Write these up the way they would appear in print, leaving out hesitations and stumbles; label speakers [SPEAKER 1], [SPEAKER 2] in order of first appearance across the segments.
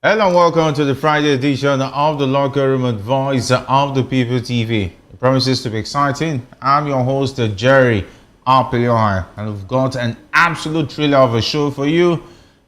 [SPEAKER 1] Hello and welcome to the Friday edition of the Locker Room and Voice of the People TV. It promises to be exciting. I'm your host, Jerry Arpelioha, and we've got an absolute thriller of a show for you.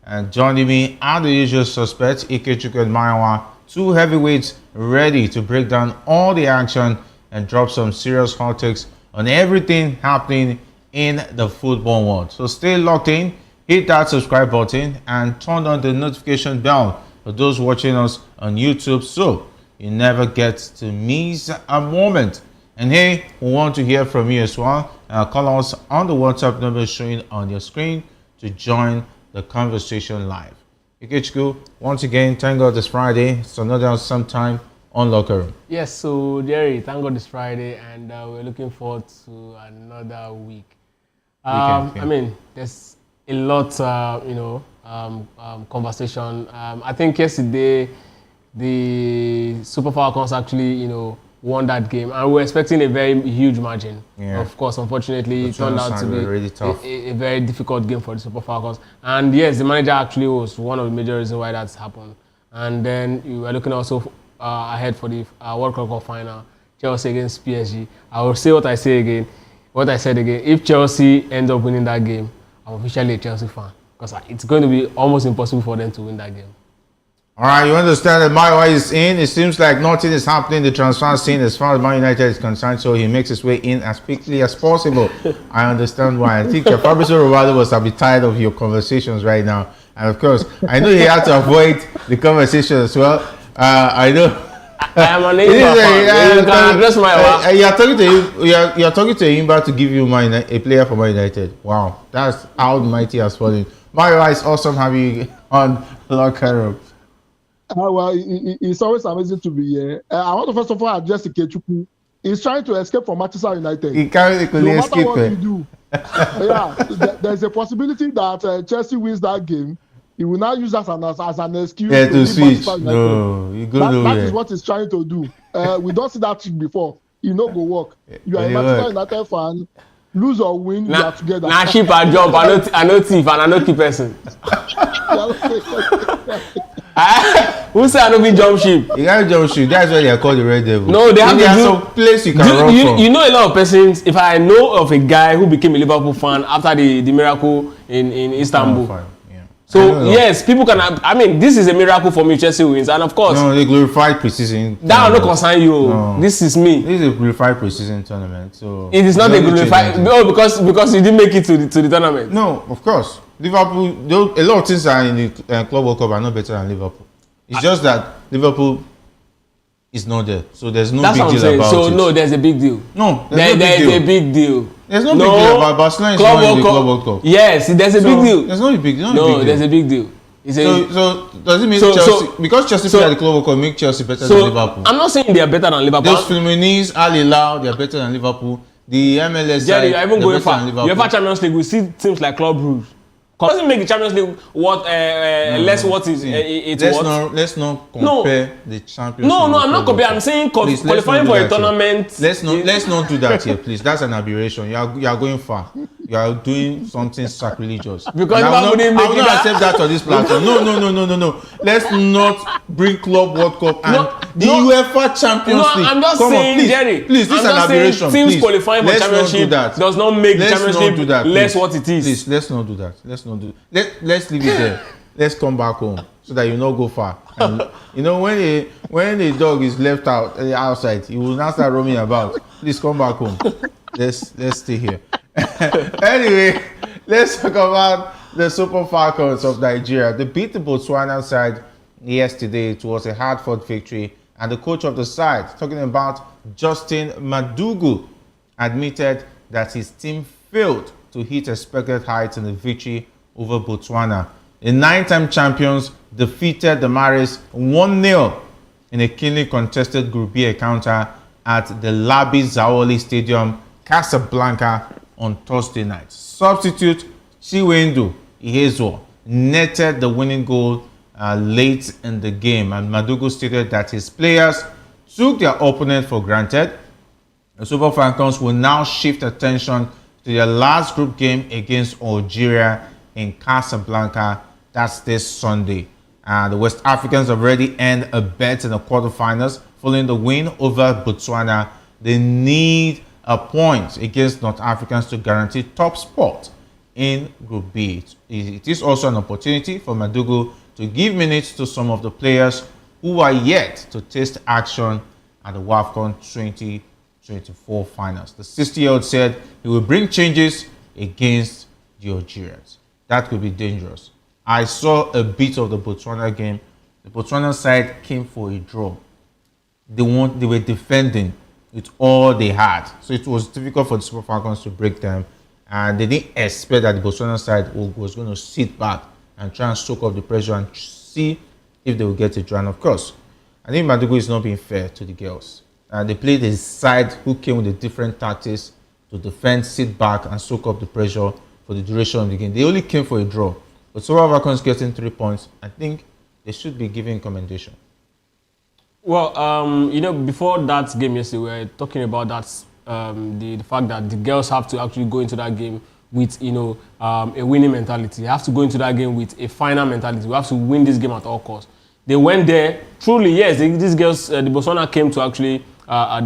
[SPEAKER 1] And joining me are the usual suspects, Ikechukwu and Maiwa, two heavyweights ready to break down all the action and drop some serious hot takes on everything happening in the football world. So stay locked in, hit that subscribe button, and turn on the notification bell for those watching us on YouTube so you never get to miss a moment. And hey, we want to hear from you as well. Call us on the WhatsApp number showing on your screen to join the conversation live. Ikechukwu, once again, thank God it's Friday, so no doubt sometime on Locker Room.
[SPEAKER 2] Yes, so Jerry, thank God it's Friday, and we're looking forward to another week. I mean, there's a lot, conversation. I think yesterday the Super Falcons actually, won that game, and we were expecting a very huge margin. Yeah. Of course, unfortunately, it turned out to be
[SPEAKER 1] really tough.
[SPEAKER 2] A very difficult game for the Super Falcons. And yes, the manager actually was one of the major reasons why that's happened. And then you were looking also ahead for the World Cup final, Chelsea against PSG. I will say what I said again. If Chelsea ends up winning that game, I'm officially a Chelsea fan, because it's going to be almost impossible for them to win that game.
[SPEAKER 1] All right, you understand that Maiwa is in. It seems like nothing is happening in the transfer scene as far as Man United is concerned, so he makes his way in as quickly as possible. I understand why. I think Fabrizio Romano must be tired of your conversations right now. And of course, I know he had to avoid the conversation as well. I know.
[SPEAKER 2] I am an fan. You can address my
[SPEAKER 1] You're talking to Imba to give you a player for Man United. Wow, that's how mighty has fallen. Maiwa, it's awesome having you on Locker Room.
[SPEAKER 3] Well, it's always amazing to be here. I want to first of all address Ikechukwu. He's trying to escape from Manchester United.
[SPEAKER 1] He can't escape.
[SPEAKER 3] No matter what you do, there's a possibility that Chelsea wins that game. He will now use that as an excuse
[SPEAKER 1] to switch. No,
[SPEAKER 3] that is what he's trying to do. We don't see that trick before. He no go work. You are a Manchester United fan. Lose or win, we are together.
[SPEAKER 2] Now ship a job. I know thief and I know key person. Who said I don't be jump ship?
[SPEAKER 1] You gotta jump ship. That's why they are called the Red Devil.
[SPEAKER 2] No, they have
[SPEAKER 1] some place you can run from.
[SPEAKER 2] You know a lot of persons. If I know of a guy who became a Liverpool fan after the miracle in Istanbul. So yes, people can. I mean, this is a miracle for me. Chelsea wins, and of course,
[SPEAKER 1] no, they glorified preseason.
[SPEAKER 2] That will not concern you. No. This is me.
[SPEAKER 1] This is a glorified preseason tournament. So
[SPEAKER 2] it is not a glorified. No, because you didn't make it to the tournament.
[SPEAKER 1] No, of course, Liverpool. A lot of things are in the Club World Cup are not better than Liverpool. It's just that Liverpool is not there, so there's no big deal about it.
[SPEAKER 2] So no, there's a big deal.
[SPEAKER 1] No,
[SPEAKER 2] there's a big deal.
[SPEAKER 1] There's no big deal about Barcelona is not in the Club World Cup.
[SPEAKER 2] Yes, there's a big deal.
[SPEAKER 1] There's no big deal.
[SPEAKER 2] No, there's a big deal.
[SPEAKER 1] So does it mean Chelsea because Chelsea play at the Club World Cup make Chelsea better than Liverpool?
[SPEAKER 2] I'm not saying they are better than Liverpool.
[SPEAKER 1] Those Fluminense, Al Hilal, they are better than Liverpool. The MLS
[SPEAKER 2] Jerry, you're even going far. UEFA Champions League, we see teams like Club Brugge. Doesn't make the Champions League less what is it's what?
[SPEAKER 1] Let's not compare the Champions League.
[SPEAKER 2] No, I'm not comparing. I'm saying qualifying for a tournament.
[SPEAKER 1] Let's not do that here, please. That's an aberration. You are going far. You are doing something sacrilegious.
[SPEAKER 2] Because
[SPEAKER 1] I will not accept that on this platform. No. Let's not bring Club World Cup and the UEFA Champions League.
[SPEAKER 2] I'm just saying, Jerry.
[SPEAKER 1] Please, this is an aberration.
[SPEAKER 2] Teams qualifying for Championship does not make the Champions League less what it is.
[SPEAKER 1] Please, let's not do that. Let's leave it there. Let's come back home so that you not go far. And, when a dog is left out outside, he will not start roaming about. Please come back home. Let's stay here. Anyway, let's talk about the Super Falcons of Nigeria. They beat the Botswana side yesterday. It was a hard-fought victory, and the coach of the side, talking about Justin Madugu, admitted that his team failed to hit expected heights in the victory over Botswana. The 9-time champions defeated the Maris 1-0 in a keenly contested Group B encounter at the Labi Zawoli Stadium, Casablanca, on Thursday night. Substitute Chiwendu Ihezuo netted the winning goal late in the game, and Madugu stated that his players took their opponent for granted. The Super Falcons will now shift attention to their last group game against Algeria in Casablanca. That's this Sunday. The West Africans have already earned a bet in the quarterfinals following the win over Botswana. They need a point against North Africans to guarantee top spot in Group B. It is also an opportunity for Madugu to give minutes to some of the players who are yet to taste action at the WAFCON 2024 finals. The 60-year-old said he will bring changes against the Algerians. That could be dangerous. I saw a bit of the Botswana game. The Botswana side came for a draw. They were defending with all they had. So it was difficult for the Super Falcons to break them. And they didn't expect that the Botswana side was going to sit back and try and soak up the pressure and see if they will get a draw. And of course, I think Madugu is not being fair to the girls. They played a side who came with a different tactics to defend, sit back, and soak up the pressure for the duration of the game. They only came for a draw. But Super Falcons getting 3 points, I think they should be given commendation.
[SPEAKER 2] Well, before that game yesterday, we were talking about that the fact that the girls have to actually go into that game with a winning mentality. They have to go into that game with a final mentality. We have to win this game at all costs. They went there truly. Yes, these girls, the Botswana came to actually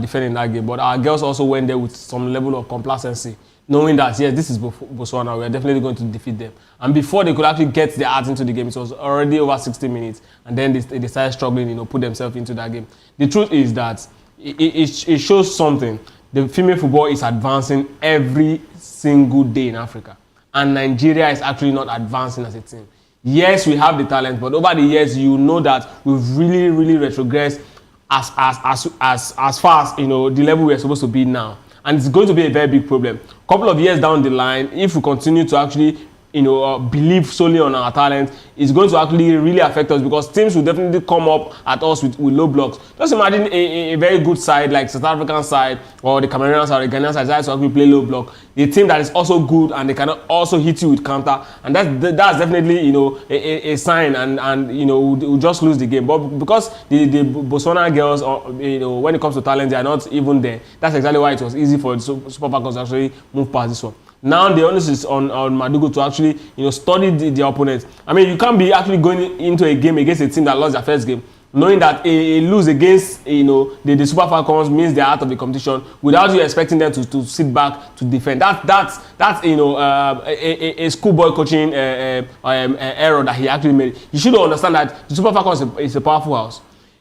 [SPEAKER 2] defend in that game, but our girls also went there with some level of complacency, knowing that yes, this is Botswana. We are definitely going to defeat them. And before they could actually get their heart into the game, it was already over 60 minutes, and then they started struggling, put themselves into that game. The truth is that it shows something. The female football is advancing every single day in Africa, and Nigeria is actually not advancing as a team. Yes, we have the talent, but over the years, you know that we've really, really retrogressed as far as the level we're supposed to be now, and it's going to be a very big problem. Couple of years down the line, if we continue to actually believe solely on our talent, it's going to actually really affect us, because teams will definitely come up at us with low blocks. Just imagine a very good side like South African side or the Cameroonian side or the Ghanaian side to actually play low block. The team that is also good and they can also hit you with counter, and that's definitely a sign, and we'll just lose the game. But because the Botswana girls, when it comes to talent, they are not even there. That's exactly why it was easy for the Super Falcons to actually move past this one. Now the onus is on Madugu to actually study the opponent. I mean, you can't be actually going into a game against a team that lost their first game, knowing that a lose against the Super Falcons means they're out of the competition, without you expecting them to sit back to defend. That's a schoolboy coaching error that he actually made. You should understand that the Super Falcons is a powerful house.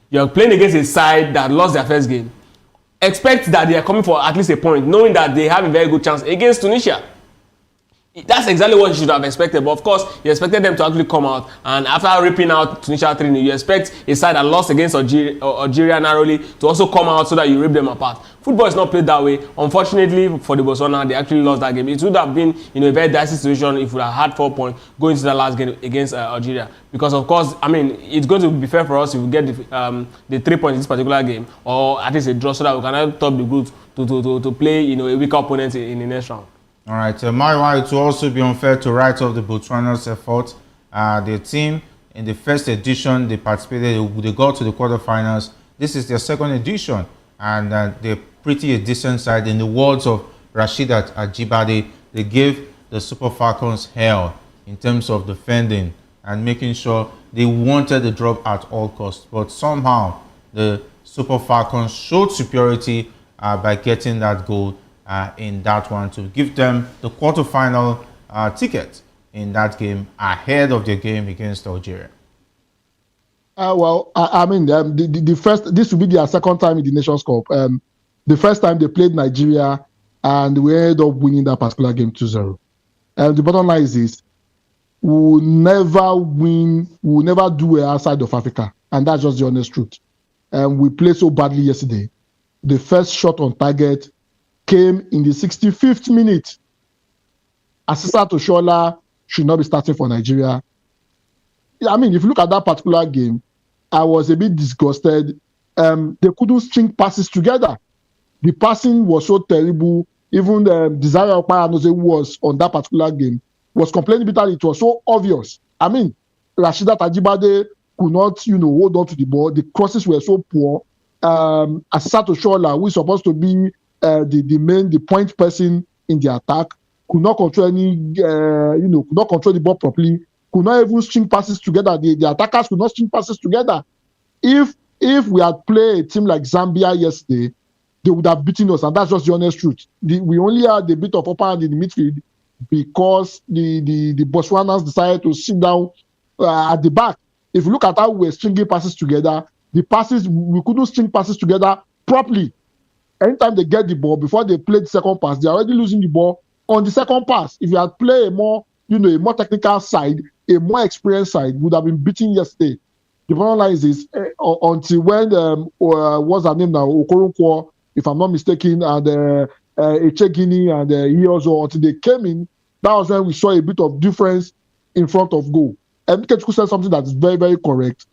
[SPEAKER 2] You're playing against a side that lost their first game. Expect that they are coming for at least a point, knowing that they have a very good chance against Tunisia. That's exactly what you should have expected. But of course, you expected them to actually come out, and after ripping out Tunisia 3-0, you expect a side that lost against Algeria narrowly to also come out so that you rip them apart. Football is not played that way. Unfortunately for the Botswana, they actually lost that game. It would have been a very dicey situation if we had had 4 points going into the last game against Algeria. Because of course, I mean, it's going to be fair for us if we get the 3 points in this particular game, or at least a draw, so that we can top the group to play a weaker opponent in the next round.
[SPEAKER 1] All right, Mariwa, it will also be unfair to write off the Botswana's effort. The team, in the first edition, they participated, they got to the quarterfinals. This is their second edition, and they're pretty a decent side. In the words of Rasheedat Ajibade, they gave the Super Falcons hell in terms of defending and making sure they wanted the drop at all costs. But somehow, the Super Falcons showed superiority by getting that goal in that one to give them the quarterfinal ticket in that game ahead of their game against Algeria.
[SPEAKER 3] I mean, the first, this will be their second time in the Nations Cup. The first time they played Nigeria, and we ended up winning that particular game 2-0. And the bottom line is this: we'll never win, we'll never do it outside of Africa, and that's just the honest truth. We played so badly yesterday. The first shot on target came in the 65th minute. Asisa Toshola should not be starting for Nigeria. I mean, if you look at that particular game, I was a bit disgusted. They couldn't string passes together. The passing was so terrible. Even Desire Okpara, who was on that particular game, was complaining bitterly. It was so obvious. I mean, Rasheedat Ajibade could not, hold on to the ball. The crosses were so poor. Asisa Toshola, who is supposed to be the point person in the attack, could not control could not control the ball properly. could not even string passes together. The attackers could not string passes together. If we had played a team like Zambia yesterday, they would have beaten us, and that's just the honest truth. We only had a bit of upper hand in the midfield because the Botswanas decided to sit down at the back. If you look at how we were stringing passes together, we couldn't string passes together properly. Anytime they get the ball, before they play the second pass, they're already losing the ball on the second pass. If you had played a more technical side, a more experienced side, would have been beaten yesterday. The bottom line is this, until when what's her name now, Okoronkwo, if I'm not mistaken, and Echegini and Iozo, until they came in, that was when we saw a bit of difference in front of goal. And Kechuku said something that is very, very correct.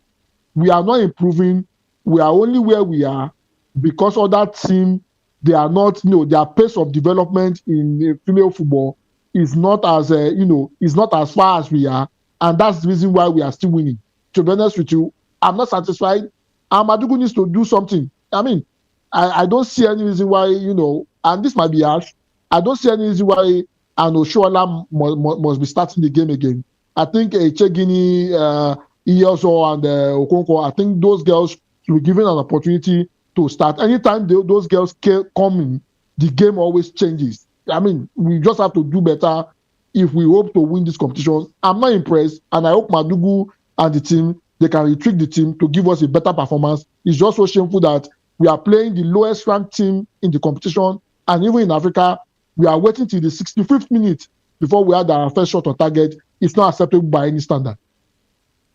[SPEAKER 3] We are not improving. We are only where we are because of that team. They are not, their pace of development in female football is not as, is not as far as we are. And that's the reason why we are still winning. To be honest with you, I'm not satisfied. And Madugu needs to do something. I mean, I don't see any reason why, and this might be harsh, I don't see any reason why Oshoala must be starting the game again. I think Chegini, Iyoso, and Okonkwo, I think those girls should be given an opportunity to start. Anytime those girls come in, the game always changes. I mean, we just have to do better if we hope to win this competition. I'm not impressed, and I hope Madugu and the team, they can retrieve the team to give us a better performance. It's just so shameful that we are playing the lowest ranked team in the competition, and even in Africa, we are waiting till the 65th minute before we had our first shot on target. It's not acceptable by any standard.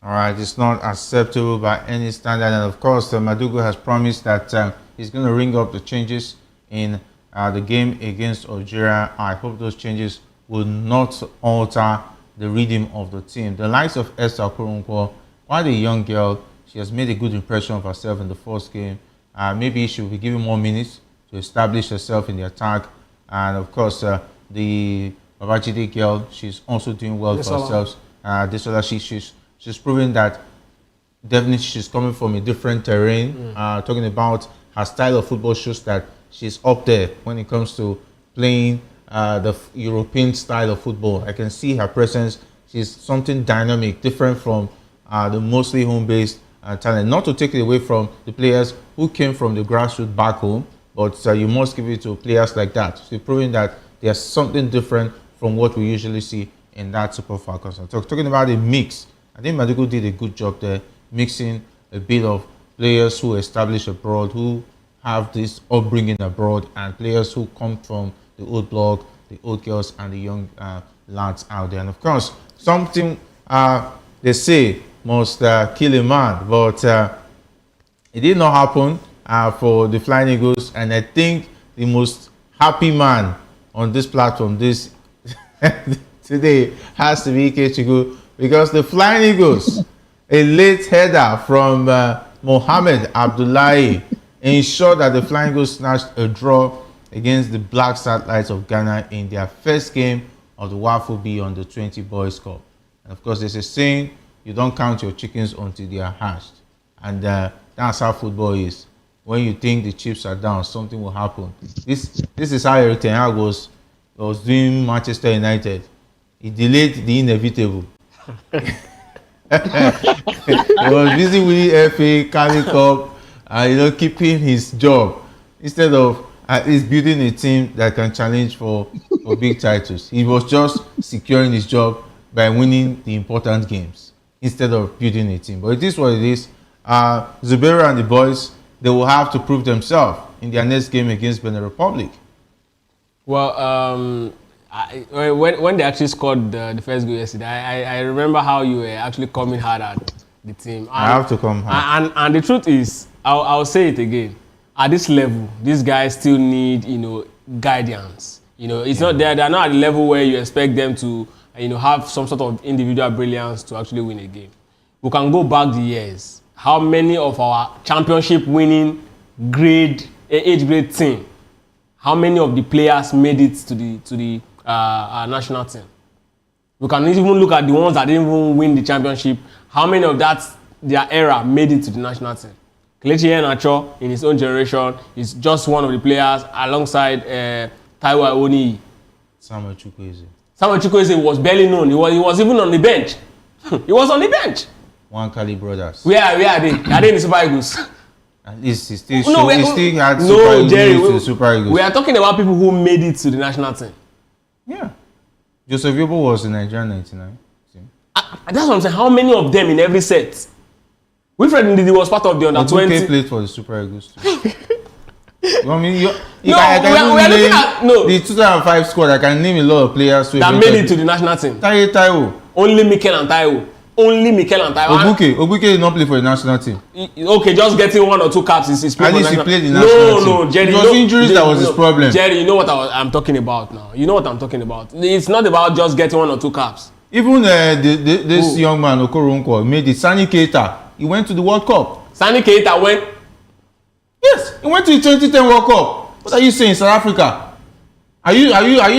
[SPEAKER 1] All right, it's not acceptable by any standard. And of course, Madugu has promised that he's going to ring up the changes in the game against Algeria. I hope those changes will not alter the rhythm of the team. The likes of Esther Okoronkwo, while a young girl, she has made a good impression of herself in the first game. Maybe she will be given more minutes to establish herself in the attack. And of course, the Babajide girl, she's also doing well for herself. She's proven that definitely she's coming from a different terrain. Talking about her style of football shows that she's up there when it comes to playing the European style of football. I can see her presence. She's something dynamic, different from the mostly home-based talent. Not to take it away from the players who came from the grassroots back home, but you must give it to players like that. She's proving that there's something different from what we usually see in that Super Falcons. Talking about a mix, I think Madugu did a good job there, mixing a bit of players who establish abroad, who have this upbringing abroad, and players who come from the old block, the old girls, and the young lads out there. And of course, something they say must kill a man, but it did not happen for the Flying Eagles. And I think the most happy man on this platform this today has to be Ikechukwu, because the Flying Eagles, a late header from Mohamed Abdullahi, ensured that the Flying Eagles snatched a draw against the Black Satellites of Ghana in their first game of the WAFU B under 20 Boys Cup. And of course, there's a saying, you don't count your chickens until they are hatched. And that's how football is. When you think the chips are down, something will happen. This is how Eric Ten Hag was doing Manchester United. He delayed the inevitable. He was busy winning FA, Carling Cup, and keeping his job instead of at least building a team that can challenge for big titles. He was just securing his job by winning the important games instead of building a team. But it is what it is. Zubero and the boys, they will have to prove themselves in their next game against Benin Republic.
[SPEAKER 2] Well, when they actually scored the first goal yesterday, I remember how you were actually coming hard at the team.
[SPEAKER 1] I have to come hard.
[SPEAKER 2] And the truth is, I'll say it again. At this level, these guys still need, guidance. It's not they're not at the level where you expect them to, have some sort of individual brilliance to actually win a game. We can go back the years. How many of our championship winning age grade team, how many of the players made it to the national team? We can even look at the ones that didn't even win the championship. How many of their era made it to the national team? Kelechi Iheanacho, in his own generation, is just one of the players alongside Taiwo Awoniyi.
[SPEAKER 1] Samuel Chukwueze
[SPEAKER 2] Was barely known. He was even on the bench He was on the bench.
[SPEAKER 1] One Cali brothers.
[SPEAKER 2] Where are they? Are they in the Super Eagles?
[SPEAKER 1] At least he still had
[SPEAKER 2] no, Jerry,
[SPEAKER 1] to the Super Eagles.
[SPEAKER 2] We are talking about people who made it to the national team.
[SPEAKER 1] Yeah. Joseph Yobo was in Nigeria 99.
[SPEAKER 2] That's what I'm saying. How many of them in every set? Wilfred Ndidi was part of the under 20.
[SPEAKER 1] Obuke played for the Super Eagles too. I mean,
[SPEAKER 2] we are looking at
[SPEAKER 1] the 2005 squad. I can name a lot of players
[SPEAKER 2] that made it to the national team.
[SPEAKER 1] Taiwo.
[SPEAKER 2] Only Mikel and Taiwo.
[SPEAKER 1] Obuke did not play for the national team.
[SPEAKER 2] Okay, just getting 1 or 2 caps is
[SPEAKER 1] at least he played the national team.
[SPEAKER 2] No, Jerry.
[SPEAKER 1] It was injuries that was his problem.
[SPEAKER 2] Jerry, you know what I'm talking about now. You know what I'm talking about. It's not about just getting 1 or 2 caps.
[SPEAKER 1] Even this young man Okoronkwo made it. Sani Keita, he went to the World Cup.
[SPEAKER 2] Sani Keita went.
[SPEAKER 1] Yes, he went to the 2010 World Cup. What are you saying, South Africa? Are you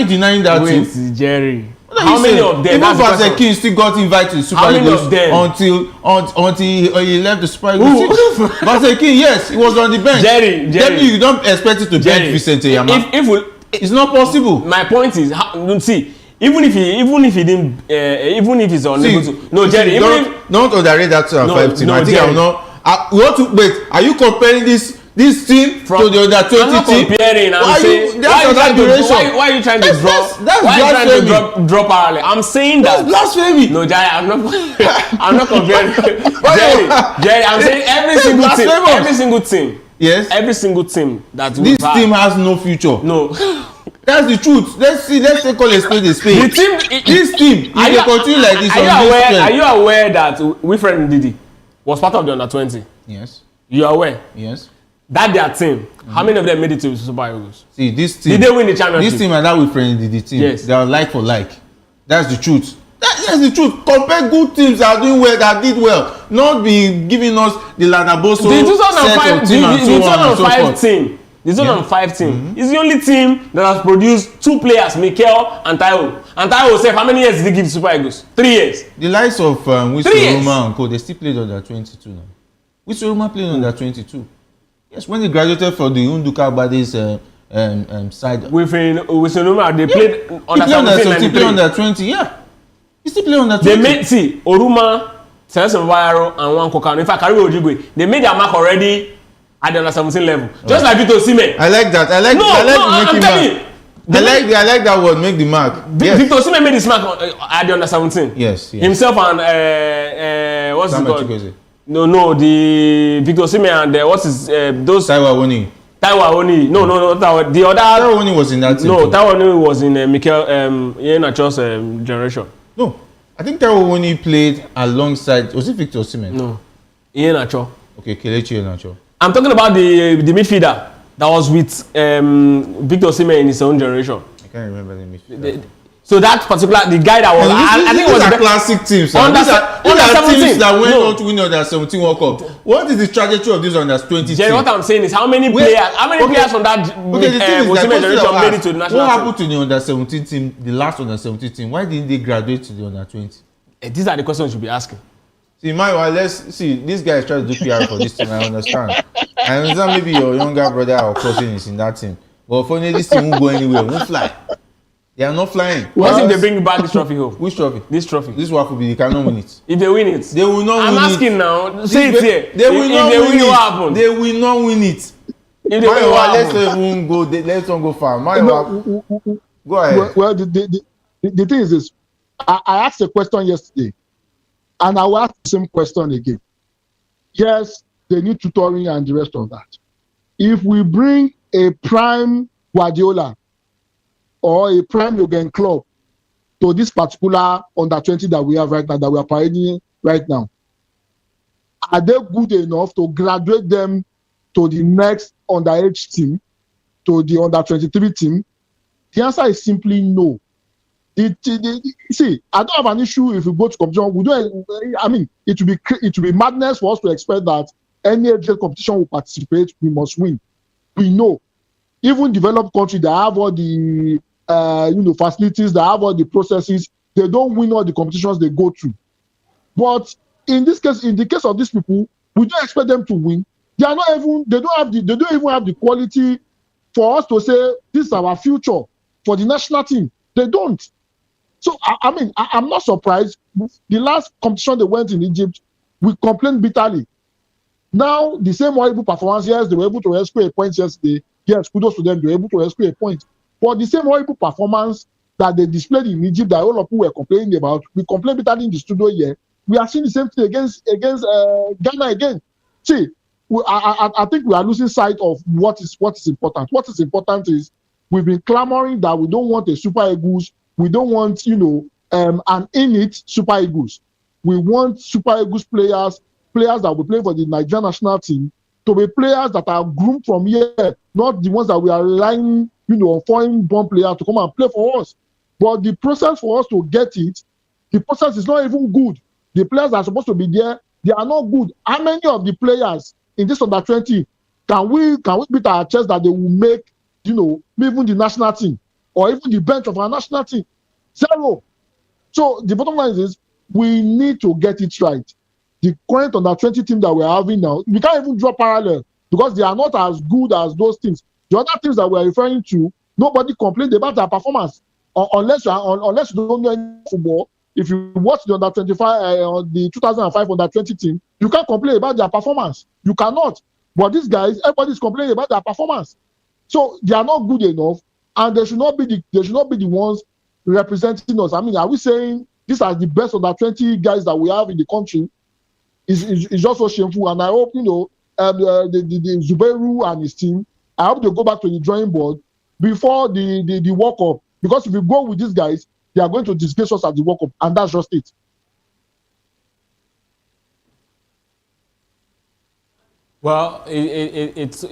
[SPEAKER 1] denying that?
[SPEAKER 2] Wait, Jerry. How many of them?
[SPEAKER 1] Even Pastor King still got invited to the Super Eagles until he left the Super Eagles. Pastor King, yes, he was on the bench.
[SPEAKER 2] Jerry,
[SPEAKER 1] you don't expect it to bench Vincent Eyama. It's not possible.
[SPEAKER 2] My point is, see, even if he didn't, even if he's unable to. No, Jerry,
[SPEAKER 1] don't underrate that 2005 team. I think I will not. We want to wait. Are you comparing this team to the under 20 team?
[SPEAKER 2] I'm not comparing. I'm saying why are you trying to draw parallel? I'm saying that.
[SPEAKER 1] That's blasphemy.
[SPEAKER 2] No, Jerry, I'm not comparing. Jerry, I'm saying every single team.
[SPEAKER 1] Yes.
[SPEAKER 2] Every single team that
[SPEAKER 1] this team has no future.
[SPEAKER 2] No.
[SPEAKER 1] That's the truth. Let's call a spade a spade. This team, if they continue like this,
[SPEAKER 2] are you aware that Wilfred Ndidi was part of the under 20?
[SPEAKER 1] Yes.
[SPEAKER 2] You are aware?
[SPEAKER 1] Yes.
[SPEAKER 2] That their team, how many of them made it to the Super Eagles?
[SPEAKER 1] See, this team.
[SPEAKER 2] Did they win the championship?
[SPEAKER 1] This team and that Wilfred Ndidi team,
[SPEAKER 2] yes,
[SPEAKER 1] they are like for like. That's the truth. That's the truth. Compare good teams that are doing well, that did well, not be giving us the Lanaboso set of team and so on and so forth.
[SPEAKER 2] The 2005 team is the only team that has produced 2 players, Mikel and Taiwo. And Taiwo said, how many years did he give the Super Eagles? 3 years.
[SPEAKER 1] The likes of Wisoroma and Co, they still played under 22 now. Wisoroma played under 22. Yes, when he graduated for the Unduka Bade's side.
[SPEAKER 2] With Wisoroma, they played under 17.
[SPEAKER 1] He played under 20, yeah. He still played under 20.
[SPEAKER 2] They made, Oruma, Celestine Vayaro, and Wan Kokano. In fact, Kariwe Ojigwe, they made their mark already at the under 17 level. Just like Victor Osimhen.
[SPEAKER 1] I like that. I like that word, make the mark. Yes.
[SPEAKER 2] Victor Osimhen made his mark at the under 17.
[SPEAKER 1] Yes.
[SPEAKER 2] Himself and what's his called? No, the Victor Osimhen and what's his those
[SPEAKER 1] Taiwo Awoniyi.
[SPEAKER 2] No, the other
[SPEAKER 1] Taiwo Awoniyi was in that team.
[SPEAKER 2] No, Taiwo Awoniyi was in Mikel Iheanacho's generation.
[SPEAKER 1] No, I think Taiwo Awoniyi played alongside. Was it Victor Osimhen?
[SPEAKER 2] No, Iheanacho.
[SPEAKER 1] Okay, Kelechi Iheanacho.
[SPEAKER 2] I'm talking about the midfielder that was with Victor Osimhen in his own generation.
[SPEAKER 1] I can't remember the midfielder.
[SPEAKER 2] So that particular, the guy that was, I think it was
[SPEAKER 1] a classic teams. These are teams that went on to win under 17 World Cup. What is the trajectory of this under 20
[SPEAKER 2] Jerry, what I'm saying is how many players from that Osimhen generation made it to the national team?
[SPEAKER 1] What happened to the under 17 team, the last under 17 team? Why didn't they graduate to the under 20?
[SPEAKER 2] These are the questions you should be asking.
[SPEAKER 1] See, let's see. This guy is trying to do PR for this team. I understand. I understand maybe your younger brother or cousin is in that team. But for this team won't go anywhere, won't fly. They are not flying.
[SPEAKER 2] What if they bring back this trophy home?
[SPEAKER 1] Which trophy?
[SPEAKER 2] This trophy.
[SPEAKER 1] This one could be they cannot win it.
[SPEAKER 2] If they win it,
[SPEAKER 1] they will not
[SPEAKER 2] win it. I'm asking now. Say it here. They will not win it. What happens?
[SPEAKER 1] They will not win it.
[SPEAKER 2] If they win, what happens?
[SPEAKER 1] Let's not go far. Go ahead.
[SPEAKER 3] Well, the thing is this. I asked a question yesterday, and I will ask the same question again. Yes, they need tutoring and the rest of that. If we bring a prime Guardiola or a prime Jurgen Klopp to this particular under 20 that we have right now, that we are pioneering right now, are they good enough to graduate them to the next underage team, to the under 23 team? The answer is simply no. See, I don't have an issue if we go to competition. It will be madness for us to expect that any competition will participate, we must win. We know. Even developed countries that have all the facilities, that have all the processes, they don't win all the competitions they go through. But in this case, in the case of these people, we don't expect them to win. They don't even have the quality for us to say this is our future for the national team. They don't. So I mean, I'm not surprised. The last competition they went in Egypt, we complained bitterly. Now the same horrible performance, yes, they were able to rescue a point yesterday. Yes, kudos to them, they were able to rescue a point. But the same horrible performance that they displayed in Egypt that all of you were complaining about, we complained bitterly in the studio here. We are seeing the same thing against Ghana again. See, I think we are losing sight of what is important. What is important is we've been clamoring that we don't want a Super Eagles. We don't want, an in-it Super Eagles. We want Super Eagles players that will be playing for the Nigerian national team to be players that are groomed from here, not the ones that we are relying, on foreign-born players to come and play for us. But the process for us to get it, the process is not even good. The players that are supposed to be there, they are not good. How many of the players in this under-20 can we beat our chest that they will make, even the national team or even the bench of our national team? Zero. So the bottom line is we need to get it right. The current under-20 team that we're having now, we can't even draw parallel because they are not as good as those teams. The other teams that we're referring to, nobody complained about their performance unless you don't know any football. If you watch the under-25, the 2005 under-20 team, you can't complain about their performance. You cannot. But these guys, everybody's complaining about their performance. So they are not good enough, and they should not be the ones representing us. I mean, are we saying these are the best under-20 guys that we have in the country? It's just so shameful. And I hope, the Zubairu and his team, I hope they go back to the drawing board before the World Cup. Because if we go with these guys, they are going to disgrace us at the World Cup, and that's just it.
[SPEAKER 2] Well, it's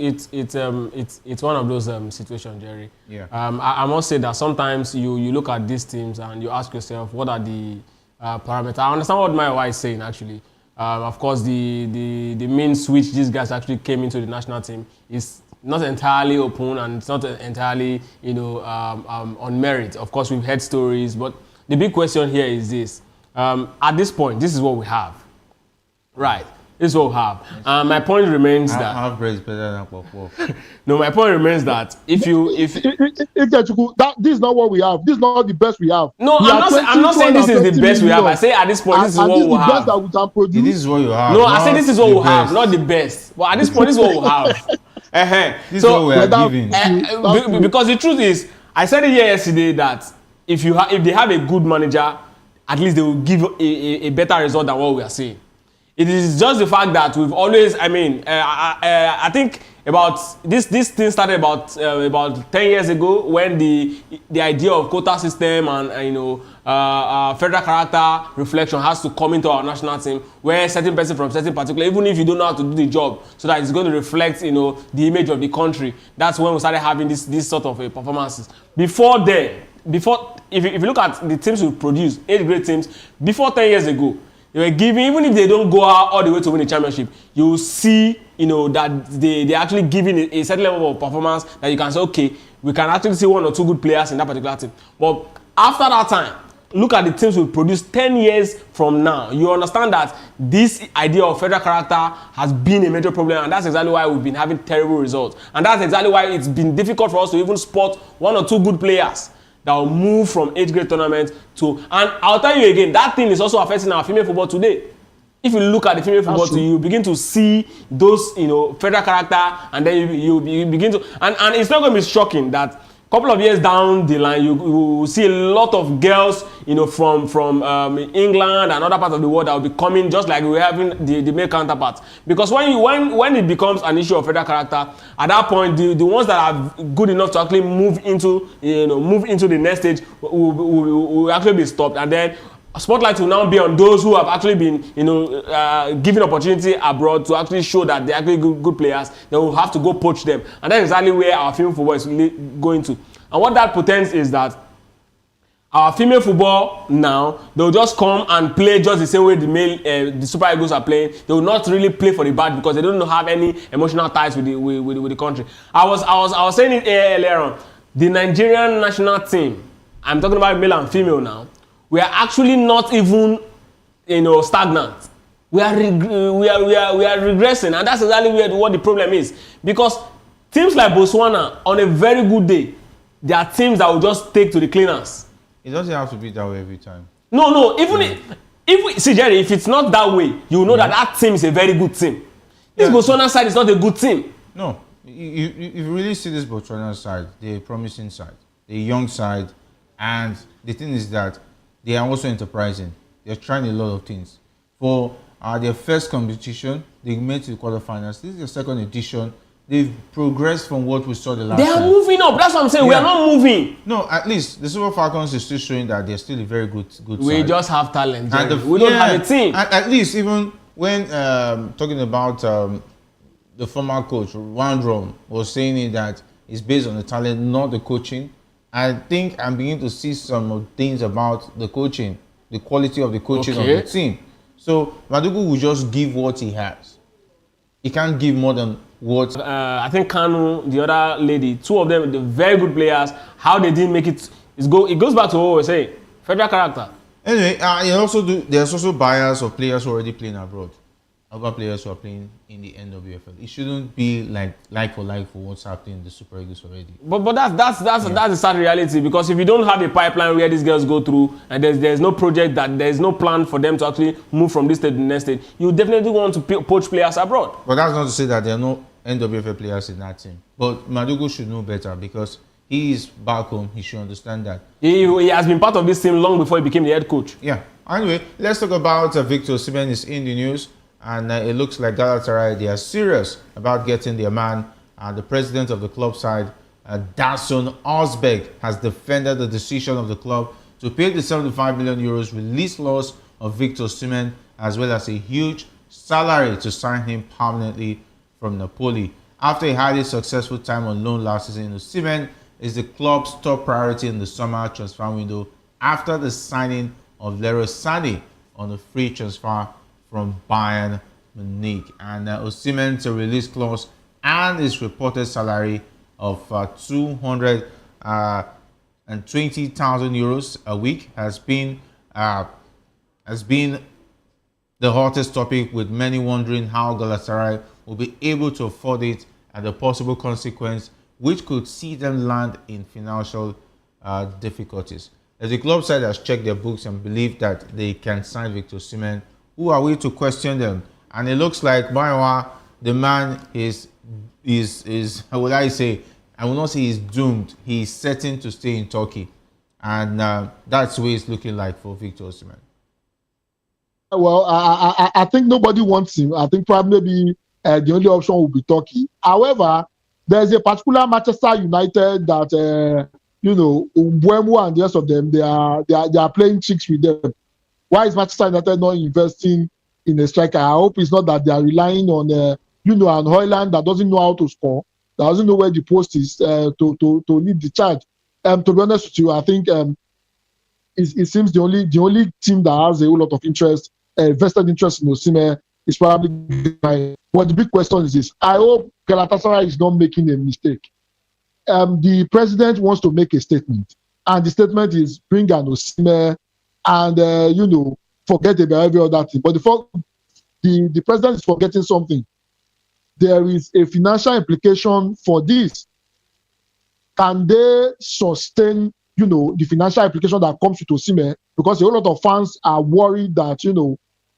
[SPEAKER 2] one of those situations, Jerry.
[SPEAKER 1] Yeah.
[SPEAKER 2] I must say that sometimes you look at these teams and you ask yourself, what are the parameters? I understand what my wife is saying, actually. Of course, the means which these guys actually came into the national team is not entirely open, and it's not entirely, on merit. Of course, we've heard stories, but the big question here is this. At this point, this is what we have. Right. This is what we have. My point remains that...
[SPEAKER 1] Half bread is better than puff.
[SPEAKER 2] No, my point remains that if
[SPEAKER 3] this is not what we have. This is not the best we have.
[SPEAKER 2] No, I'm not saying this is the best we have. I say at this point, this is what we have.
[SPEAKER 3] This is the best that we can produce.
[SPEAKER 1] This is what you have.
[SPEAKER 2] No, I say this is what we have, not the best. But at this point, this is what we have.
[SPEAKER 1] This is what we are giving.
[SPEAKER 2] Because the truth is, I said it here yesterday that if they have a good manager, at least they will give a better result than what we are seeing. It is just the fact that we've always, I think about this thing started about 10 years ago when the idea of quota system and federal character reflection has to come into our national team, where certain person from certain particular, even if you don't know how to do the job, so that it's going to reflect the image of the country. That's when we started having this sort of performances. Before then, if you look at the teams we produced, 8 great teams, before 10 years ago, they were giving, even if they don't go out all the way to win the championship, you will see, that they're actually giving a certain level of performance that you can say, okay, we can actually see 1 or 2 good players in that particular team. But after that time, look at the teams we produced 10 years from now. You understand that this idea of federal character has been a major problem, and that's exactly why we've been having terrible results. And that's exactly why it's been difficult for us to even spot 1 or 2 good players that will move from 8 grade tournaments to, and I'll tell you again, that thing is also affecting our female football today. If you look at the female football team, you begin to see those, federal character, and then you begin to, and it's not going to be shocking that a couple of years down the line, you will see a lot of girls, from England and other parts of the world that will be coming, just like we're having the male counterparts. Because when it becomes an issue of federal character, at that point, the ones that are good enough to actually move into the next stage will actually be stopped, and then spotlight will now be on those who have actually been, given opportunity abroad to actually show that they're actually good players. They will have to go poach them, and that's exactly where our female football is going to. And what that portends is that our female football now, they'll just come and play just the same way the Super Eagles are playing. They will not really play for the badge because they don't have any emotional ties with the country. I was saying it earlier on. The Nigerian national team, I'm talking about male and female now, we are actually not even, stagnant. We are regressing, and that's exactly what the problem is. Because teams like Botswana, on a very good day, they are teams that will just take to the cleaners.
[SPEAKER 1] It doesn't have to be that way every time.
[SPEAKER 2] No. If we see Jerry, if it's not that way, you will know that team is a very good team. This Botswana side is not a good team.
[SPEAKER 1] No, you really see this Botswana side, the promising side, the young side, and the thing is that they are also enterprising. They're trying a lot of things. For their first competition, they made to the quarterfinals. This is their second edition. They've progressed from what we saw the last time.
[SPEAKER 2] They are moving up. That's what I'm saying. We are not moving.
[SPEAKER 1] No, at least the Super Falcons is still showing that they're still a very good side.
[SPEAKER 2] We just have talent. We don't have a team.
[SPEAKER 1] At least even when talking about the former coach, Wandrom, was saying that it's based on the talent, not the coaching. I think I'm beginning to see some things about the coaching, the quality of the coaching of the team. So Madugu will just give what he has. He can't give more than what.
[SPEAKER 2] I think Kanu, the other lady, two of them, the very good players. How they didn't make it, it goes back to what we say, federal character.
[SPEAKER 1] Anyway, there's also buyers of players who are already playing abroad. Other players who are playing in the NWFL. It shouldn't be like for what's happening in the Super Eagles already. But
[SPEAKER 2] that's the sad reality, because if you don't have a pipeline where these girls go through and there's no project, that there's no plan for them to actually move from this state to the next state, you definitely want to poach players abroad.
[SPEAKER 1] But that's not to say that there are no NWFL players in that team. But Madugu should know better, because he is back home. He should understand that.
[SPEAKER 2] He has been part of this team long before he became the head coach.
[SPEAKER 1] Yeah. Anyway, let's talk about Victor Osimhen is in the news. And it looks like Galatasaray, they are serious about getting their man. The president of the club side, Dasun Osberg, has defended the decision of the club to pay the 75 million euros release clause of Victor Osimhen, as well as a huge salary to sign him permanently from Napoli. After a highly successful time on loan last season, Osimhen is the club's top priority in the summer transfer window after the signing of Leroy Sané on a free transfer from Bayern Munich. And Osimhen's release clause and his reported salary of 220,000 euros a week has been the hottest topic, with many wondering how Galatasaray will be able to afford it, and the possible consequence which could see them land in financial difficulties. As the club side has checked their books and believe that they can sign Victor Osimhen, who are we to question them? And it looks like Bayowa, the man is how would I say? I will not say he's doomed. He is certain to stay in Turkey, and that's what it's looking like for Victor Osimhen.
[SPEAKER 3] Well, I think nobody wants him. I think probably maybe the only option will be Turkey. However, there's a particular Manchester United that Mbeumo and the rest of them, they are playing tricks with them. Why is Manchester United not investing in a striker? I hope it's not that they are relying on an Højlund that doesn't know how to score, that doesn't know where the post is to lead the charge. To be honest with you, I think it seems the only team that has a whole lot of interest, vested interest in Osimhen, is probably. But the big question is this: I hope Galatasaray is not making a mistake. The president wants to make a statement, and the statement is bring an Osimhen and forget about every other thing. But the president is forgetting something. There is a financial implication for this. Can they sustain, the financial implication that comes with Osimhen? Because a whole lot of fans are worried that,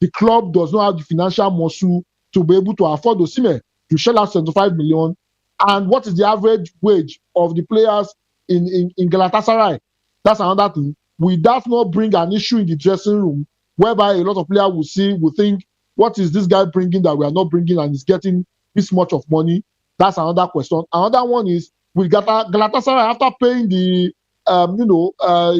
[SPEAKER 3] the club does not have the financial muscle to be able to afford Osimhen. You shell out 75 million. And what is the average wage of the players in Galatasaray? That's another thing. Will that not bring an issue in the dressing room, whereby a lot of players will think, what is this guy bringing that we are not bringing, and he's getting this much of money? That's another question. Another one is, will Galatasaray, after paying the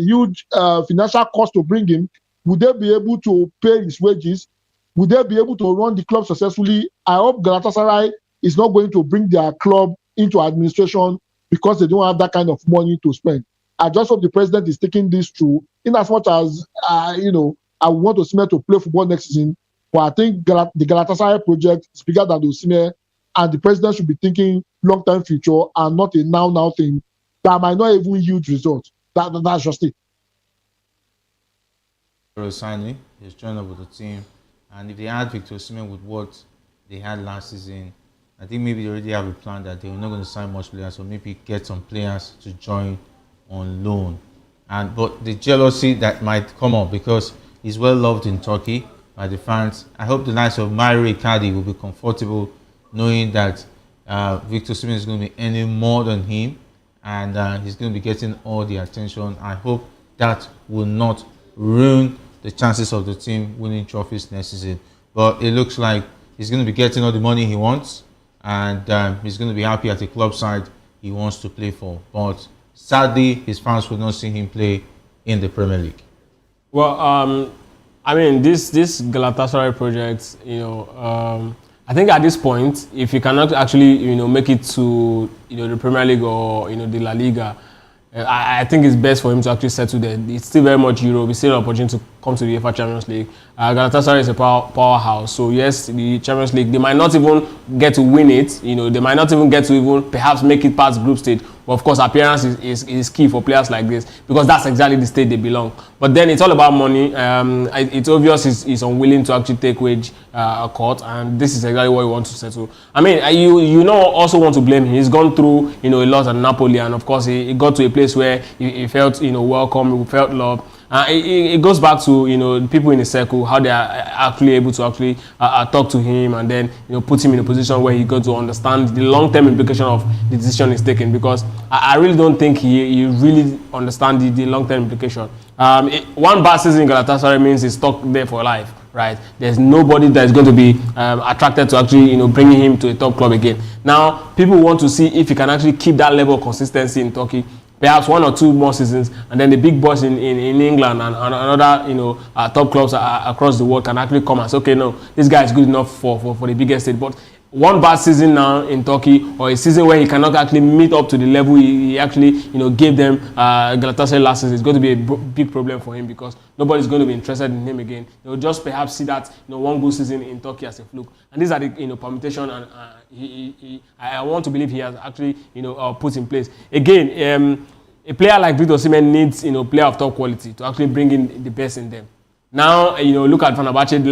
[SPEAKER 3] huge financial cost to bring him, would they be able to pay his wages? Would they be able to run the club successfully? I hope Galatasaray is not going to bring their club into administration because they don't have that kind of money to spend. I just hope the president is taking this through, in as much as, I want Osimhen to play football next season. But I think the Galatasaray project is bigger than Osimhen, and the president should be thinking long-term future and not a now thing that might not even yield results. That's just it.
[SPEAKER 1] Sané is joined up with the team, and if they had Victor Osimhen with what they had last season, I think maybe they already have a plan that they were not going to sign much players, so maybe get some players to join on loan. but the jealousy that might come up because he's well loved in Turkey by the fans. I hope the likes of Mario Icardi will be comfortable knowing that Victor Osimhen is going to be earning more than him, and he's going to be getting all the attention. I hope that will not ruin the chances of the team winning trophies next season. But it looks like he's going to be getting all the money he wants, and he's going to be happy at the club side he wants to play for. But sadly, his fans will not see him play in the Premier League.
[SPEAKER 2] Well, I mean, this Galatasaray project, I think at this point, if he cannot actually, make it to, the Premier League or, the La Liga, I think it's best for him to actually settle there. It's still very much Europe. It's still an opportunity to come to the UEFA Champions League. Galatasaray is a powerhouse. So yes, the Champions League, they might not even get to win it. They might not even get to even perhaps make it past group stage. But of course, appearance is key for players like this because that's exactly the state they belong. But then it's all about money. It's obvious he's unwilling to actually take wage cut, and this is exactly what he wants to settle. I mean, also want to blame him. He's gone through a lot at Napoli, and of course, he got to a place where he felt welcome, he felt loved. It goes back to people in the circle, how they are actually able to actually talk to him and then put him in a position where he got to understand the long-term implication of the decision he's taking, because I really don't think he really understands the long-term implication. One bad season in Galatasaray means he's stuck there for life, right? There's nobody that is going to be attracted to actually bringing him to a top club again. Now people want to see if he can actually keep that level of consistency in Turkey. Perhaps 1 or 2 more seasons, and then the big boys in England and other top clubs across the world can actually come and say, okay, no, this guy is good enough for the biggest stage. But one bad season now in Turkey, or a season where he cannot actually meet up to the level he actually gave them Galatasaray last season, is going to be a big problem for him, because nobody's going to be interested in him again. They'll just perhaps see that one good season in Turkey as a fluke. And these are the permutation, and I want to believe he has actually put in place. Again, a player like Victor Osimhen needs player of top quality to actually bring in the best in them. Now look at Fenerbahce,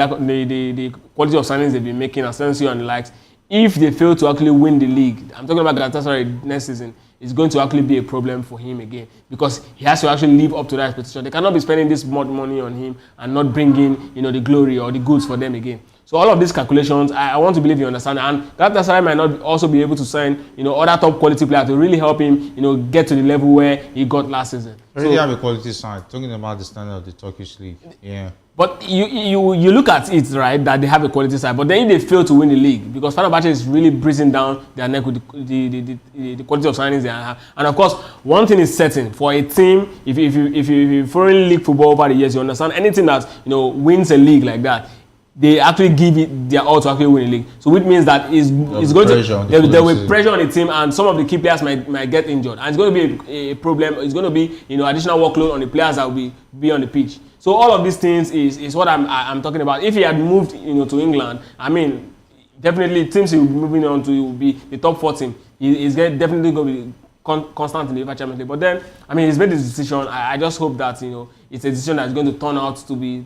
[SPEAKER 2] the quality of signings they've been making, Asensio and the likes. If they fail to actually win the league, I'm talking about Galatasaray next season, it's going to actually be a problem for him again, because he has to actually live up to that expectation. They cannot be spending this much money on him and not bringing the glory or the goods for them again. So all of these calculations, I want to believe you understand. And Galatasaray might not also be able to sign other top quality players to really help him get to the level where he got last season.
[SPEAKER 1] Really have a quality side. Talking about the standard of the Turkish league, yeah.
[SPEAKER 2] But you look at it, right, that they have a quality side, but then if they fail to win the league, because Fenerbahce is really breathing down their neck with the quality of signings they have. And of course, one thing is certain for a team, if you follow league football over the years, you understand anything that wins a league like that, they actually give it their all to actually win the league. So which means that there will be pressure on the team, and some of the key players might get injured, and it's going to be a problem. It's going to be additional workload on the players that will be on the pitch. So all of these things is what I'm talking about. If he had moved to England, I mean, definitely teams he will be moving on to will be the top 4 team. He's definitely going to be constant in the UEFA Champions League. But then, I mean, he's made this decision. I just hope that it's a decision that's going to turn out to be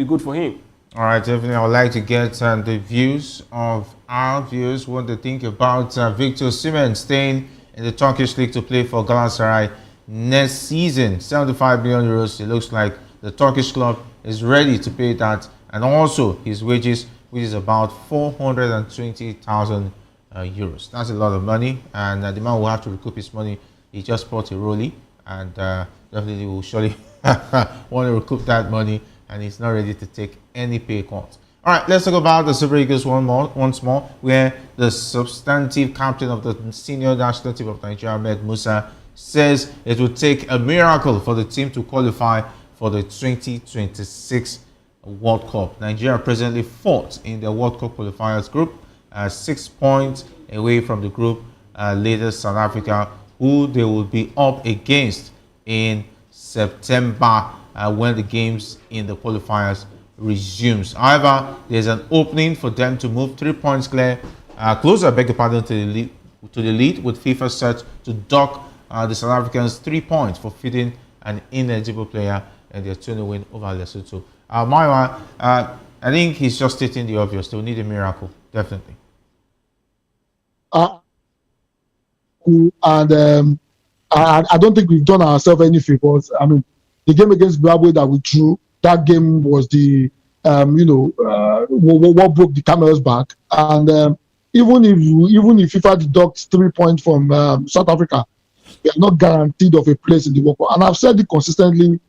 [SPEAKER 2] good for him.
[SPEAKER 1] All right, definitely. I would like to get the views of our viewers, what they think about Victor Osimhen staying in the Turkish league to play for Galatasaray next season. 75 million euros. It looks like the Turkish club is ready to pay that, and also his wages, which is about 420,000 euros. That's a lot of money, and the man will have to recoup his money. He just bought a rollie, and definitely will surely want to recoup that money, and he's not ready to take any pay cut. All right, let's talk about the Super Eagles once more, where the substantive captain of the senior national team of Nigeria, Musa, says it would take a miracle for the team to qualify for the 2026 World Cup. Nigeria presently 4th in the World Cup qualifiers group, 6 points away from the group leader South Africa, who they will be up against in September when the games in the qualifiers resumes. However, there's an opening for them to move 3 points closer, beg your pardon, to the lead, with FIFA set to dock the South Africans 3 points for feeding an ineligible player and their 2-0 win over Lesotho. Maiwa, I think he's just stating the obvious. They'll need a miracle, definitely.
[SPEAKER 3] I don't think we've done ourselves any favors. I mean, the game against Zimbabwe that we drew, that game was the what broke the camel's back. And even if FIFA deducts 3 points from South Africa, we are not guaranteed of a place in the World Cup. And I've said it consistently.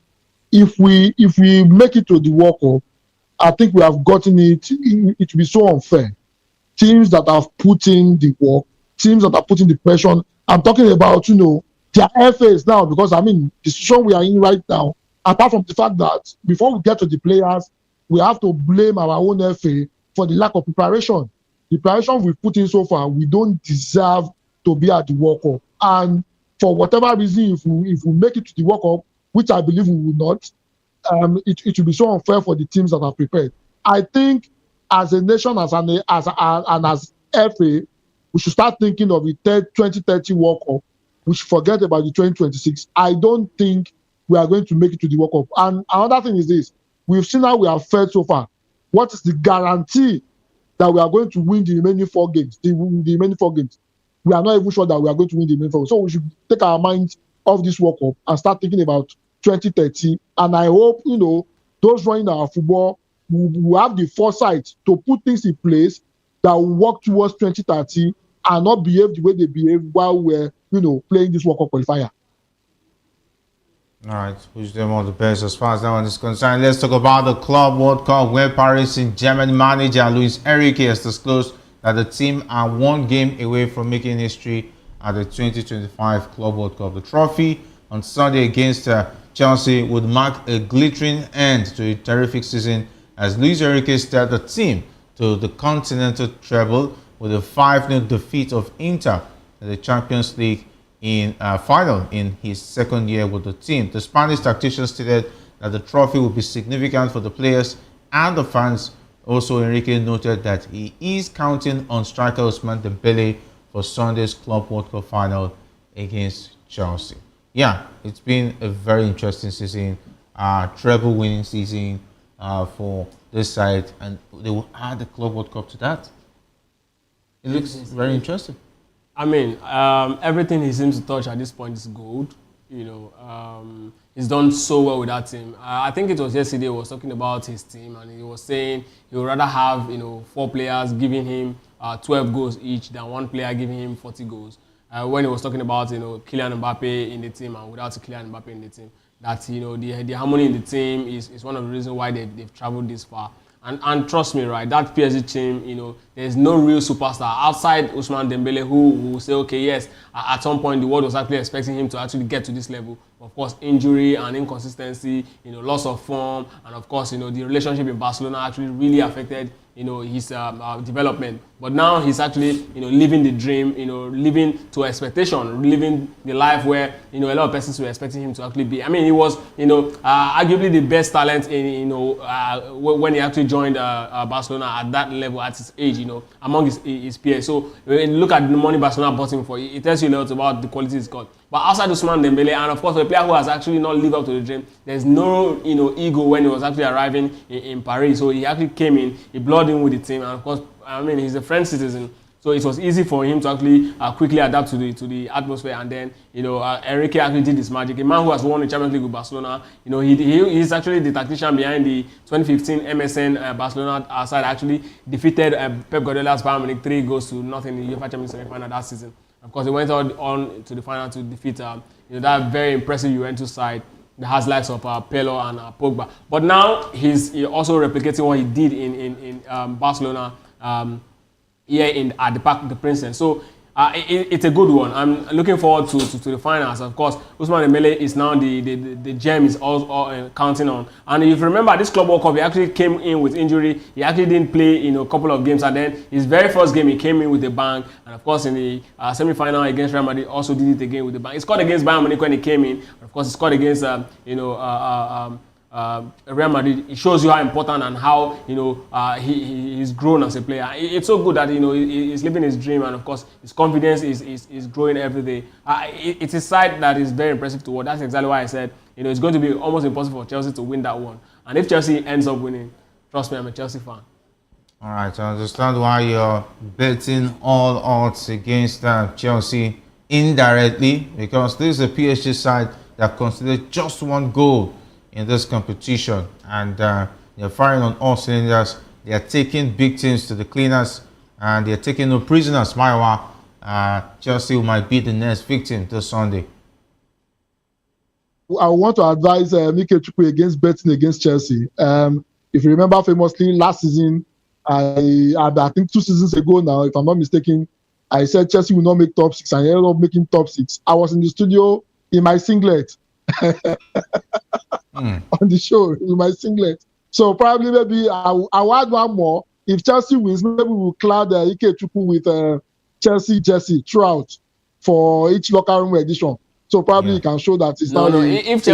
[SPEAKER 3] If we make it to the World Cup, I think we have gotten it. It will be so unfair. Teams that have put in the work, teams that are putting the pressure. I'm talking about their FAs now, because I mean the situation we are in right now. Apart from the fact that before we get to the players, we have to blame our own FA for the lack of preparation. The preparation we've put in so far, we don't deserve to be at the World Cup. And for whatever reason, if we make it to the World Cup, which I believe we will not, it will be so unfair for the teams that are prepared. I think as a nation, as FA, we should start thinking of the 2030 World Cup. We should forget about the 2026. I don't think we are going to make it to the World Cup. And another thing is this: we've seen how we have fared so far. What is the guarantee that we are going to win the remaining 4 games? The remaining 4 games, we are not even sure that we are going to win the remaining 4. So we should take our minds off this World Cup and start thinking about 2030. And I hope those running our football will have the foresight to put things in place that will work towards 2030 and not behave the way they behave while we're playing this World Cup qualifier.
[SPEAKER 1] All right, wish them all the best as far as that one is concerned. Let's talk about the Club World Cup, where Paris Saint-Germain manager Luis Enrique has disclosed that the team are 1 game away from making history at the 2025 Club World Cup. The trophy on Sunday against Chelsea would mark a glittering end to a terrific season, as Luis Enrique steered the team to the continental treble with a 5-0 defeat of Inter in the Champions League final in his second year with the team. The Spanish tactician stated that the trophy would be significant for the players and the fans. Also, Enrique noted that he is counting on striker Osimhen Dembele for Sunday's Club World Cup final against Chelsea. Yeah, it's been a very interesting season, treble winning season for this side, and they will add the Club World Cup to that. It looks very interesting.
[SPEAKER 2] I mean, everything he seems to touch at this point is gold. He's done so well with that team. I think it was yesterday he was talking about his team, and he was saying he would rather have 4 players giving him 12 goals each than 1 player giving him 40 goals. When he was talking about Kylian Mbappe in the team and without Kylian Mbappe in the team, that the harmony in the team is one of the reasons why they've traveled this far. And trust me, right, that PSG team, there's no real superstar outside Ousmane Dembele who will say, okay, yes, at some point the world was actually expecting him to actually get to this level. Of course, injury and inconsistency, loss of form, and of course, the relationship in Barcelona actually really affected, his development. But now he's actually, living the dream, living to expectation, living the life where, a lot of persons were expecting him to actually be. I mean, he was, arguably the best talent in, when he actually joined Barcelona at that level, at his age, among his peers. So when you look at the money Barcelona bought him for, it tells you a lot about the quality he's got. But outside Ousmane Dembele, and of course, a player who has actually not lived up to the dream, there's no, ego when he was actually arriving in Paris. So he actually came in, he blurred in with the team, and of course, I mean, he's a French citizen, so it was easy for him to actually quickly adapt to the atmosphere. And then, Enrique actually did his magic. A man who has won the Champions League with Barcelona, he's actually the tactician behind the 2015 MSN Barcelona side. Actually defeated Pep Guardiola's Bayern Munich 3-0 in the UEFA Champions League final that season. Of course, he went on to the final to defeat that very impressive Juventus side that has likes of Pirlo and Pogba. But now he's also replicating what he did in Barcelona here at the Parc des Princes. So it's a good one. I'm looking forward to the finals. Of course, Ousmane Dembele is now the gem is all counting on. And if you remember, this Club World Cup, he actually came in with injury. He actually didn't play a couple of games, and then his very first game he came in with a bang. And of course, in the semi-final against Real Madrid, also did it again with a bang. He scored against Bayern Munich when he came in. Of course, he scored against Real Madrid. It shows you how important and how he's grown as a player. It's so good that he's living his dream, and of course his confidence is growing every day. It's a side that is very impressive to watch. That's exactly why I said it's going to be almost impossible for Chelsea to win that one. And if Chelsea ends up winning, trust me, I'm a Chelsea fan.
[SPEAKER 1] All right, I understand why you're betting all odds against Chelsea indirectly, because this is a PSG side that considered just one goal in this competition, and they're firing on all cylinders. They are taking big teams to the cleaners, and they're taking no prisoners. Maiwa, Chelsea might be the next victim this Sunday.
[SPEAKER 3] I want to advise Mike Chukwu against betting against Chelsea. If you remember famously last season, I think 2 seasons ago now, if I'm not mistaken, I said Chelsea will not make top 6 and ended up making top 6. I was in the studio in my singlet on the show in my singlet. So probably maybe I'll add one more. If Chelsea wins, maybe we'll clad Ike Chukwu with Chelsea jersey throughout for each locker room edition. So probably you can show that it's
[SPEAKER 2] no.
[SPEAKER 3] now.
[SPEAKER 2] If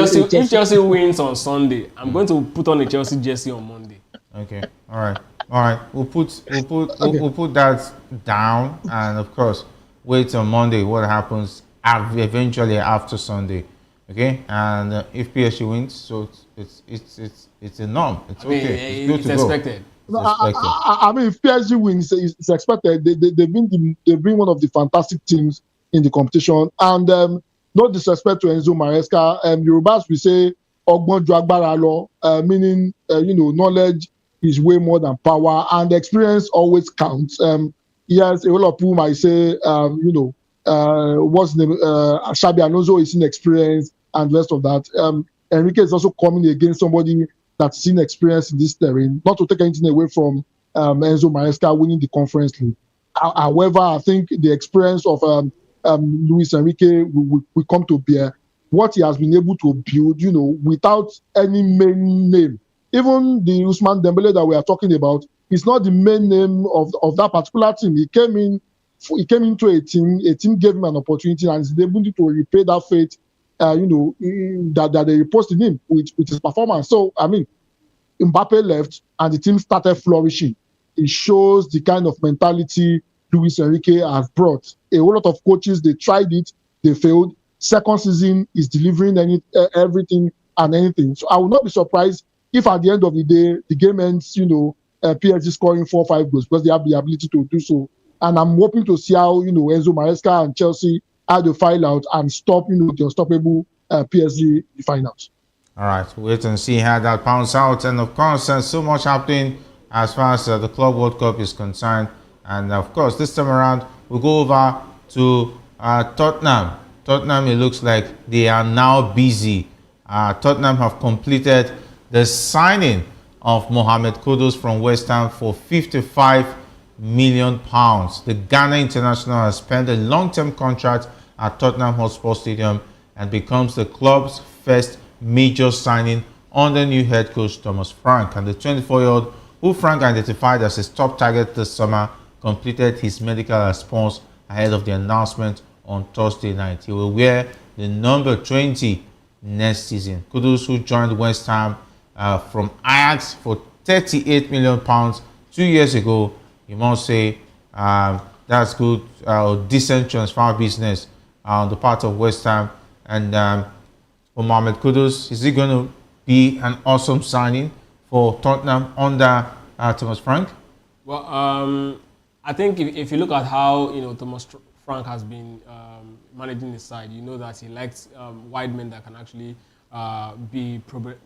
[SPEAKER 2] Chelsea wins on Sunday, I'm going to put on a Chelsea jersey on Monday.
[SPEAKER 1] Okay. All right. We'll put that down, and of course, wait on Monday what happens eventually after Sunday. Okay. And if PSG wins, so it's a norm. It's okay. It's good to
[SPEAKER 2] expected.
[SPEAKER 1] Go. It's expected.
[SPEAKER 3] I mean, if PSG wins, it's expected. They've been one of the fantastic teams in the competition, and no disrespect to Enzo Maresca, Yorubas will say "Ogbon ju agbára lọ," meaning knowledge is way more than power, and experience always counts. Yes, a lot of people might say, what's the name? Xabi Alonso is inexperienced, and the rest of that. Enrique is also coming against somebody that's seen experience in this terrain. Not to take anything away from Enzo Maresca winning the Conference League. However, I think the experience of Luis Enrique will come to bear. What he has been able to build, without any main name. Even the Ousmane Dembele that we are talking about is not the main name of that particular team. He came into a team gave him an opportunity, and is able to repay that faith, that they reposed in him with his performance. So, I mean, Mbappe left and the team started flourishing. It shows the kind of mentality Luis Enrique has brought. A whole lot of coaches, they tried it, they failed. Second season is delivering everything and anything. So I will not be surprised if at the end of the day, the game ends, PSG scoring 4 or 5 goals, because they have the ability to do so. And I'm hoping to see how, Enzo Maresca and Chelsea how to file out and stop, the unstoppable PSG finals.
[SPEAKER 1] All right, wait and see how that pounds out. And of course, there's so much happening as far as the Club World Cup is concerned. And of course, this time around, we'll go over to Tottenham. Tottenham, it looks like they are now busy. Tottenham have completed the signing of Mohamed Kudus from West Ham for £55 million. The Ghana international has spent a long-term contract at Tottenham Hotspur Stadium and becomes the club's first major signing under new head coach Thomas Frank. And the 24-year-old, who Frank identified as his top target this summer, completed his medical response ahead of the announcement on Thursday night. He will wear the number 20 next season. Kudus, who joined West Ham from Ajax for £38 million 2 years ago, you must say that's good, decent transfer business on the part of West Ham. And for Mohamed Kudus, is he going to be an awesome signing for Tottenham under Thomas Frank?
[SPEAKER 2] Well, I think if you look at how Thomas Frank has been managing his side, you know that he likes wide men that can actually be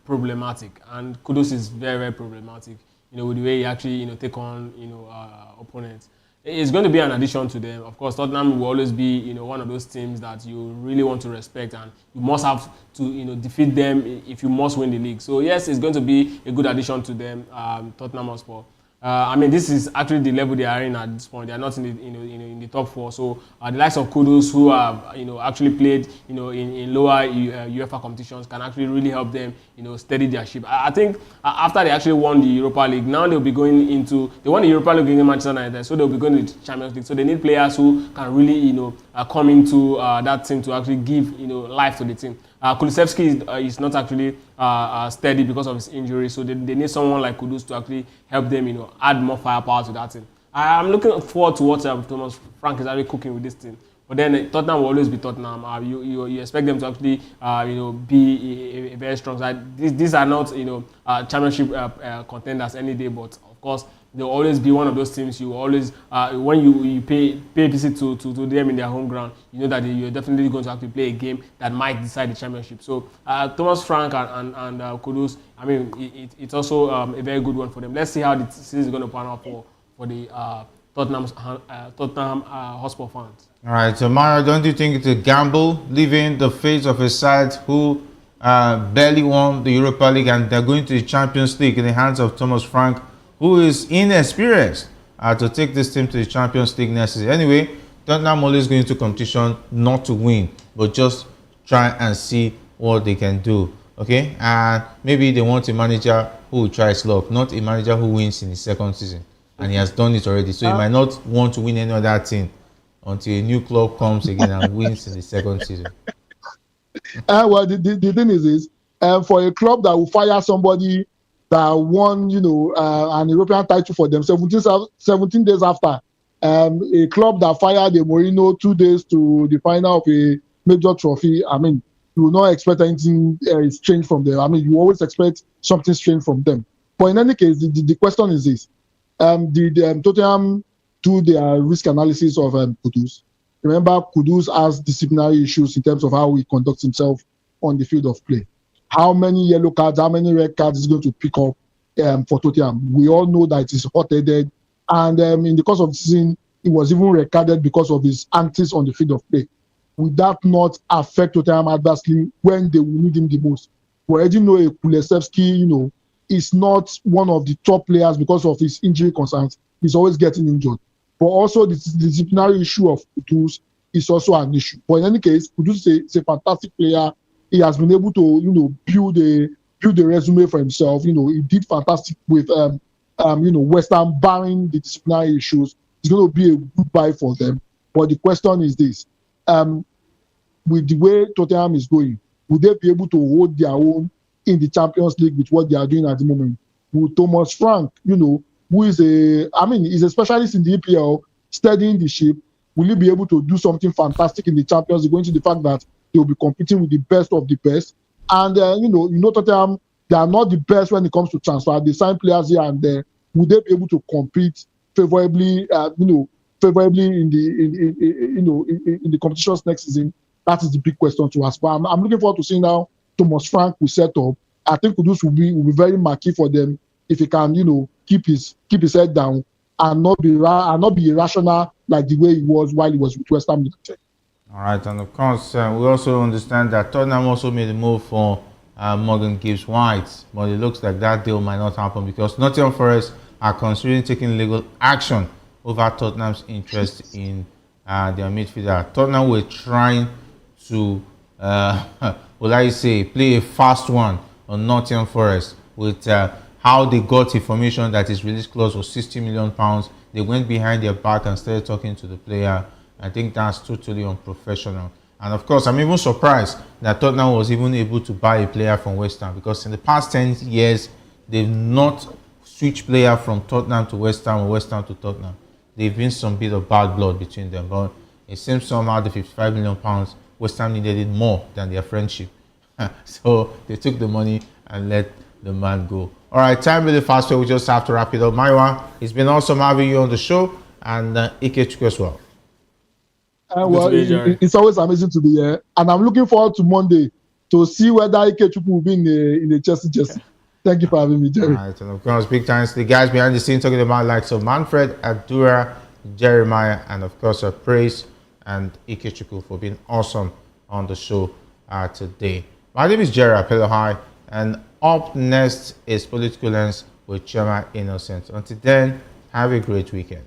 [SPEAKER 2] problematic, and Kudus is very, very problematic. With the way he actually take on opponents. It's going to be an addition to them. Of course, Tottenham will always be one of those teams that you really want to respect, and you must have to defeat them if you must win the league. So yes, it's going to be a good addition to them, Tottenham Hotspur. I mean, this is actually the level they are in at this point. They are not in the top 4. So the likes of Kudus, who have actually played in lower UEFA competitions, can actually really help them steady their ship. I think after they actually won the Europa League, now they'll be going into they won the Europa League against Manchester United, so they'll be going to the Champions League. So they need players who can really come into that team to actually give life to the team. Kulusevski is not actually steady because of his injury, so they need someone like Kudus to actually help them, add more firepower to that team. I'm looking forward to what Thomas Frank is actually cooking with this team. But But then Tottenham will always be Tottenham. You expect them to actually be a very strong side. These are not championship contenders any day, but of course they'll always be one of those teams. You always when you pay visit to them in their home ground, you know that you're definitely going to have to play a game that might decide the championship. So Thomas Frank and Kudus, I mean, it's also a very good one for them. Let's see how the season is going to pan out for the Tottenham Hotspur fans.
[SPEAKER 1] All right, so Mario, don't you think it's a gamble leaving the face of a side who barely won the Europa League and they're going to the Champions League in the hands of Thomas Frank, who is inexperienced to take this team to the Champions League next season? Anyway, Tottenham always going into competition not to win, but just try and see what they can do. Okay, and maybe they want a manager who will try his luck, not a manager who wins in the second season, and he has done it already. So he might not want to win any other thing until a new club comes again and wins in the second season.
[SPEAKER 3] Well, the thing is for a club that will fire somebody that won, an European title for them 17 days after, a club that fired a Mourinho 2 days to the final of a major trophy, I mean, you will not expect anything strange from them. I mean, you always expect something strange from them. But in any case, the question is this. Did Tottenham do their risk analysis of Kudus? Remember, Kudus has disciplinary issues in terms of how he conducts himself on the field of play. How many yellow cards, how many red cards is going to pick up for Tottenham? We all know that it is hot-headed. And in the course of the season, he was even red-carded because of his antics on the field of play. Would that not affect Tottenham adversely when they will need him the most? We already know Kulusevski, is not one of the top players because of his injury concerns. He's always getting injured. But also the disciplinary issue of Kudus is also an issue. But in any case, Kudus is a fantastic player. He has been able to, build a resume for himself. He did fantastic with West Ham, barring the disciplinary issues. It's going to be a good buy for them. But the question is this: with the way Tottenham is going, will they be able to hold their own in the Champions League with what they are doing at the moment? Will Thomas Frank, who is he's a specialist in the EPL, steadying the ship, will he be able to do something fantastic in the Champions League, going to the fact that they will be competing with the best of the best? And Tottenham, they are not the best when it comes to transfer. They sign players here and there. Will they be able to compete favorably in the competitions next season? That is the big question to ask. But I'm looking forward to seeing how Thomas Frank will set up. I think Kudus will be very marquee for them if he can, keep his head down and not be irrational like the way he was while he was with West Ham United.
[SPEAKER 1] All right, and of course, we also understand that Tottenham also made a move for Morgan Gibbs-White, but it looks like that deal might not happen because Nottingham Forest are considering taking legal action over Tottenham's interest in their midfielder. Tottenham were trying to, play a fast one on Nottingham Forest with how they got information that his release clause was £60 million. They went behind their back and started talking to the player. I think that's totally unprofessional. And of course, I'm even surprised that Tottenham was even able to buy a player from West Ham, because in the past 10 years, they've not switched player from Tottenham to West Ham or West Ham to Tottenham. There've been some bit of bad blood between them, but it seems somehow the £55 million, West Ham needed it more than their friendship. So they took the money and let the man go. All right, time really fast, so we just have to wrap it up. Maiwa, it's been awesome having you on the show, and Ikechukwu as well.
[SPEAKER 3] It's always amazing to be here, and I'm looking forward to Monday to see whether Ikechukwu will be in the Chelsea jersey. Thank you for having me, Jerry.
[SPEAKER 1] All right, and of course, big thanks to the guys behind the scene talking about likes of Manfred, Adura, Jeremiah, and of course, Praise and Ikechukwu for being awesome on the show today. My name is Jerry Apelohai, and up next is Political Lens with Chema Innocent. Until then, have a great weekend.